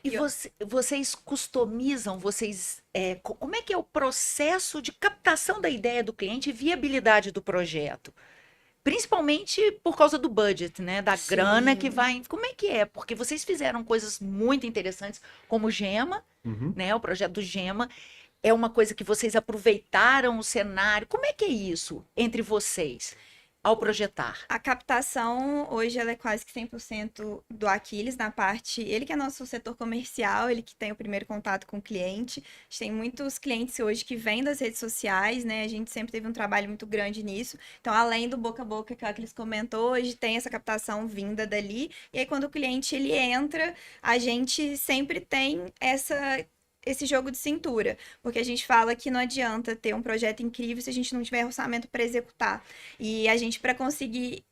E vocês customizam, como é que é o processo de captação da ideia do cliente e viabilidade do projeto? Principalmente por causa do budget, né? Da grana que Sim. vai. Como é que é? Porque vocês fizeram coisas muito interessantes, como o Gema, Uhum. né? O projeto do Gema. É uma coisa que vocês aproveitaram o cenário. Como é que é isso entre vocês ao projetar? A captação, hoje, ela é quase que 100% do Aquiles na parte... Ele que é nosso setor comercial, ele que tem o primeiro contato com o cliente. A gente tem muitos clientes hoje que vêm das redes sociais, né? A gente sempre teve um trabalho muito grande nisso. Então, além do boca a boca que o Aquiles comentou, hoje tem essa captação vinda dali. E aí, quando o cliente, ele entra, a gente sempre tem esse jogo de cintura, porque a gente fala que não adianta ter um projeto incrível se a gente não tiver orçamento para executar. E a gente, para conseguir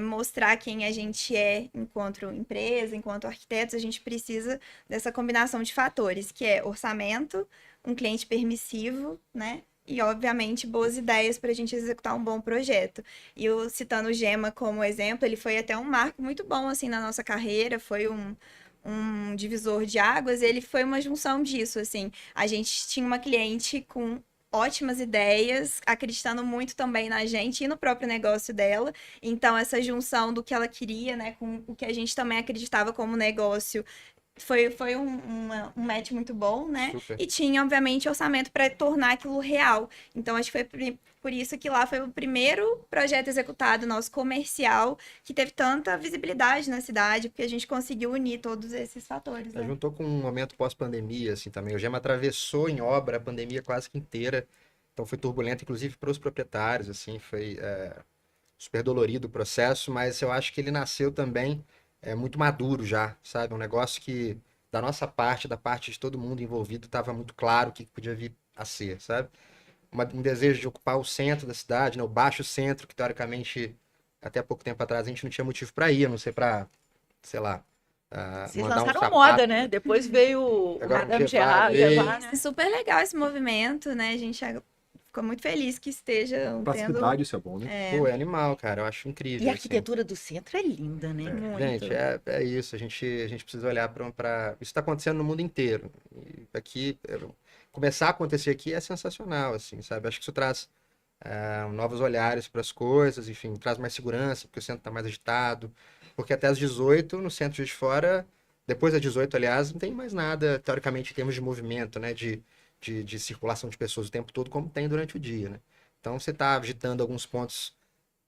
mostrar quem a gente é enquanto empresa, enquanto arquitetos, a gente precisa dessa combinação de fatores, que é orçamento, um cliente permissivo, né? E, obviamente, boas ideias para a gente executar um bom projeto. E eu citando o Gema como exemplo, ele foi até um marco muito bom, assim, na nossa carreira, foi um divisor de águas, ele foi uma junção disso, assim. A gente tinha uma cliente com ótimas ideias, acreditando muito também na gente e no próprio negócio dela. Então, essa junção do que ela queria, né, com o que a gente também acreditava como negócio, foi um match muito bom, né? Super. E tinha, obviamente, orçamento para tornar aquilo real. Então, acho que foi por isso que lá foi o primeiro projeto executado nosso comercial que teve tanta visibilidade na cidade, porque a gente conseguiu unir todos esses fatores, né? Juntou com um momento pós-pandemia, assim, também. O Gema atravessou em obra a pandemia quase que inteira. Então foi turbulento, inclusive para os proprietários, assim, foi super dolorido o processo, mas eu acho que ele nasceu também muito maduro já, sabe? Um negócio que, da nossa parte, da parte de todo mundo envolvido, estava muito claro o que podia vir a ser, sabe? Um desejo de ocupar o centro da cidade, né? O baixo centro, que teoricamente, até pouco tempo atrás, a gente não tinha motivo para ir, a não ser para, sei lá, Vocês mandar um lançaram moda, sapato. né? Depois veio o Agora um Madame Gevá Gerard, veio. né? É super legal esse movimento, né? A gente ficou muito feliz que estejam Pra tendo cidade isso é bom, né? Pô, é animal, cara. Eu acho E a incrível, assim. arquitetura do centro é linda, né? Gente, muito. é isso. A gente precisa olhar para. Isso está acontecendo no mundo inteiro. E aqui, começar a acontecer aqui é sensacional, assim, sabe? Acho que isso traz novos olhares para as coisas, enfim, traz mais segurança, porque o centro está mais agitado. Porque até às 18, no centro de fora, depois das 18, aliás, não tem mais nada, teoricamente, em termos de movimento, né? De circulação de pessoas o tempo todo, como tem durante o dia, né? Então, você está agitando alguns pontos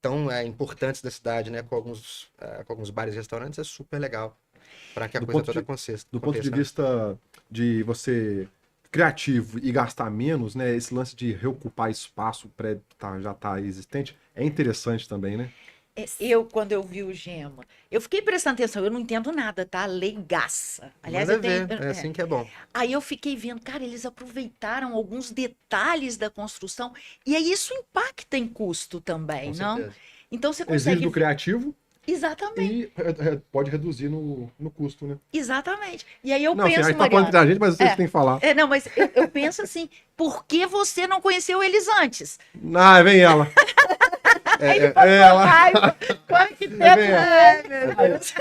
tão importantes da cidade, né? Com alguns bares e restaurantes, é super legal para que a Do coisa ponto toda de, aconteça. do ponto de Né? vista de você criativo e gastar menos, né? Esse lance de reocupar espaço, o prédio já tá existente, é interessante também, né? Quando eu vi o Gema, eu fiquei prestando atenção, eu não entendo nada, tá? Leigaça. Aliás, Manda eu tenho. ver, é assim que é bom. Aí eu fiquei vendo, cara, eles aproveitaram alguns detalhes da construção, e aí isso impacta em custo também, Com não? certeza. Então você Exige do consegue. criativo Exatamente, e pode reduzir no custo, né? exatamente. E aí eu Não, assim, a penso, gente tá falando entre Mariana. a gente, mas vocês têm que falar. Não, mas eu penso assim, por que você não conheceu eles antes? Ah, vem ela. Aí ele É ela. raiva, com arquiteto. Ai, meu Deus.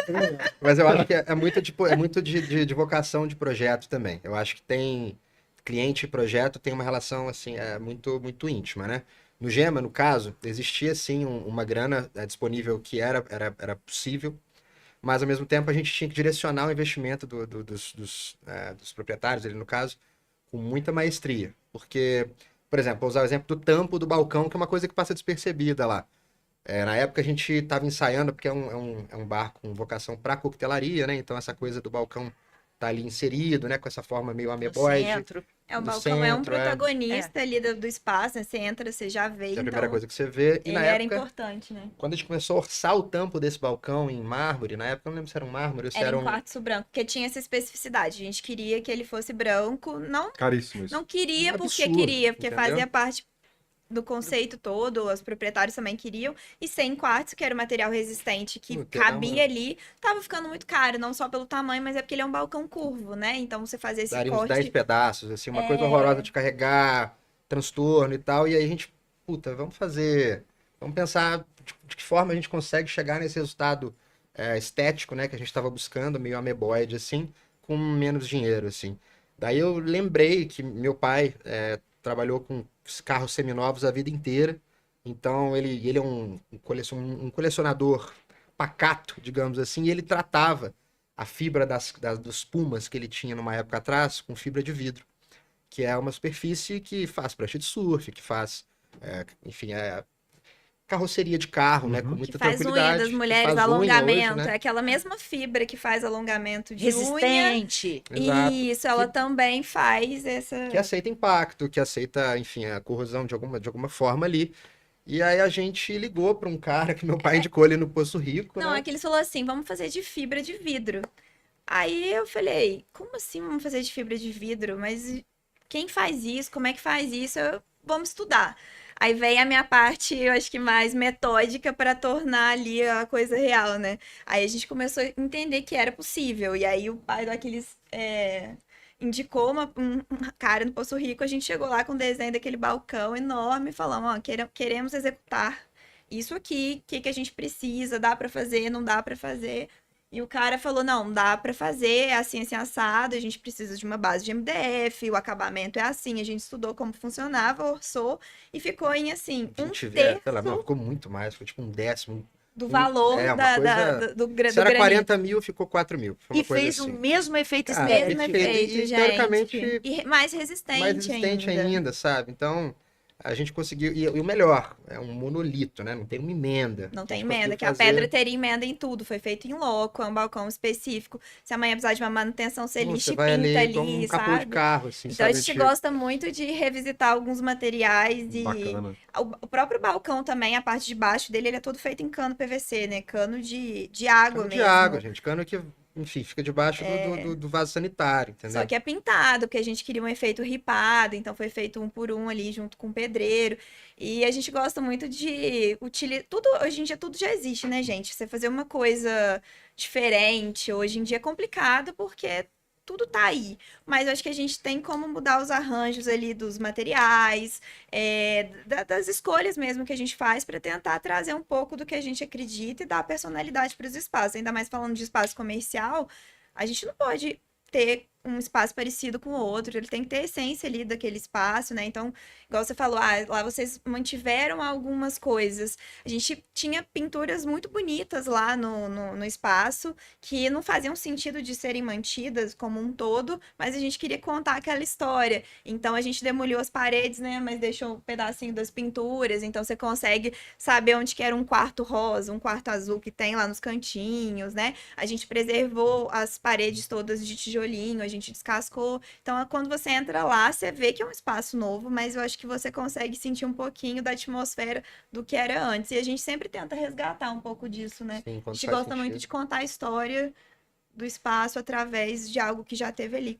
Mas eu acho que é muito, tipo, é muito de vocação de projeto também. Eu acho que tem cliente e projeto tem uma relação assim, muito, muito íntima, né? No Gema, no caso, existia sim uma grana disponível que era possível, mas ao mesmo tempo a gente tinha que direcionar o investimento dos proprietários, ele no caso, com muita maestria. Porque, por exemplo, vou usar o exemplo do tampo do balcão, que é uma coisa que passa despercebida lá. Na época a gente estava ensaiando, porque é um bar com vocação para coquetelaria, né? Então essa coisa do balcão tá ali inserido, né? Com essa forma meio No ameboide. centro. O No balcão é um centro, protagonista ali do espaço, né? Você entra, você já vê, é a primeira então coisa que você vê. E na ele era época, importante, né? quando a gente começou a orçar o tampo desse balcão em mármore, na época eu não lembro se era um mármore ou se Era era em um. quartzo branco, porque tinha essa especificidade. A gente queria que ele fosse branco, não Caríssimo não isso. queria Um porque absurdo, queria, porque entendeu? fazia parte do conceito todo, os proprietários também queriam, e sem quartzo, que era um material resistente que Puta, cabia ali, tava ficando muito caro, não só pelo tamanho, mas é porque ele é um balcão curvo, né? Então você fazer esse Daria uns 10 corte pedaços, assim, uma coisa horrorosa é, de carregar, transtorno e tal. E aí a gente, puta, vamos pensar de que forma a gente consegue chegar nesse resultado estético, né, que a gente estava buscando, meio ameboide, assim, com menos dinheiro, assim. Daí eu lembrei que meu pai trabalhou com carros seminovos a vida inteira, então ele é um colecionador pacato, digamos assim, e ele tratava a fibra dos Pumas que ele tinha numa época atrás com fibra de vidro, que é uma superfície que faz prancha de surf, que faz, enfim, carroceria de carro, né, com Uhum. Que muita faz unha tranquilidade. das que mulheres, faz unha hoje, alongamento. né? É aquela mesma fibra que faz alongamento de unha. Resistente. Exato. Isso, ela também faz essa. Que aceita impacto, que aceita, enfim, a corrosão de alguma forma ali. E aí a gente ligou para um cara que meu pai indicou ali no Poço Rico, Não, né? é que eles falou assim: vamos fazer de fibra de vidro. Aí eu falei: como assim vamos fazer de fibra de vidro? Mas quem faz isso? Como é que faz isso? Vamos estudar. Aí vem a minha parte, eu acho que mais metódica para tornar ali a coisa real, né? Aí a gente começou a entender que era possível. E aí o pai do Aquiles indicou um cara no Poço Rico. A gente chegou lá com o desenho daquele balcão enorme, falamos: ó, queremos executar isso aqui, o que que a gente precisa, dá para fazer, não dá para fazer. E o cara falou: não, dá para fazer, é assim, assim, assado, a gente precisa de uma base de MDF, o acabamento é assim, a gente estudou como funcionava, orçou e ficou em, assim, um 20, terço pelo amor, ficou muito mais, ficou tipo um décimo. do valor Uma coisa. Se do era granito. 40 mil, ficou 4 mil. Foi E uma coisa fez o assim. mesmo efeito Cara, estético. Mesmo perfeito. efeito, E, gente. teoricamente, E mais mais resistente resistente ainda. ainda, sabe? Então, a gente conseguiu. E o melhor, é um monolito, né? Não tem uma emenda. Não A tem gente emenda, conseguiu que a fazer. pedra teria emenda em tudo. Foi feito em loco, é um balcão específico. Se amanhã precisar de uma manutenção, você Não, lixa você e vai pinta ali como um ali, capô de sabe? carro, assim, Então a sabe? gente gosta muito de revisitar alguns materiais e Bacana. o próprio balcão também, a parte de baixo dele, ele é todo feito em cano PVC, né? Cano de água Cano de mesmo. água, gente. Cano que, enfim, fica debaixo do vaso sanitário, Só entendeu? que é pintado, porque a gente queria um efeito ripado, então foi feito um por um ali junto com o pedreiro. E a gente gosta muito de utilizar. Tudo, hoje em dia tudo já existe, né, gente? Você fazer uma coisa diferente, hoje em dia é complicado porque tudo tá aí. Mas eu acho que a gente tem como mudar os arranjos ali dos materiais, das escolhas mesmo que a gente faz para tentar trazer um pouco do que a gente acredita e dar personalidade para os espaços. Ainda mais falando de espaço comercial, a gente não pode ter um espaço parecido com o outro, ele tem que ter a essência ali daquele espaço, né? Então, igual você falou, lá vocês mantiveram algumas coisas. A gente tinha pinturas muito bonitas lá no espaço, que não faziam sentido de serem mantidas como um todo, mas a gente queria contar aquela história. Então, a gente demoliu as paredes, né? Mas deixou um pedacinho das pinturas, então você consegue saber onde que era um quarto rosa, um quarto azul que tem lá nos cantinhos, né? A gente preservou as paredes todas de tijolinho, a gente descascou. Então, quando você entra lá, você vê que é um espaço novo, mas eu acho que você consegue sentir um pouquinho da atmosfera do que era antes. E a gente sempre tenta resgatar um pouco disso, né? Sim, A quando gente faz gosta muito sentido. de contar a história do espaço através de algo que já teve ali.